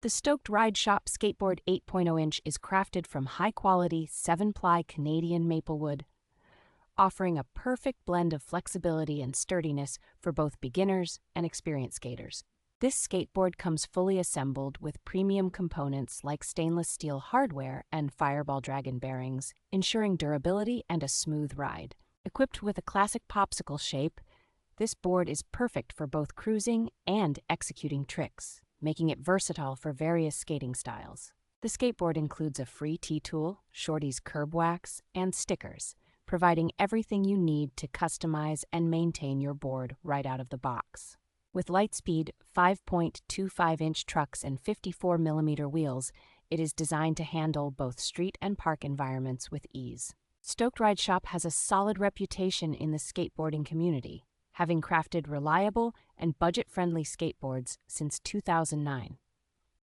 The Stoked Ride Shop Skateboard 8.0 inch is crafted from high-quality 7-ply Canadian maple wood, offering a perfect blend of flexibility and sturdiness for both beginners and experienced skaters. This skateboard comes fully assembled with premium components like stainless steel hardware and Fireball Dragon bearings, ensuring durability and a smooth ride. Equipped with a classic popsicle shape, this board is perfect for both cruising and executing tricks, making it versatile for various skating styles. The skateboard includes a free T-tool, Shorty's curb wax, and stickers, providing everything you need to customize and maintain your board right out of the box. With Litezpeed 5.25-inch trucks and 54mm wheels, it is designed to handle both street and park environments with ease. Stoked Ride Shop has a solid reputation in the skateboarding community, having crafted reliable and budget-friendly skateboards since 2009.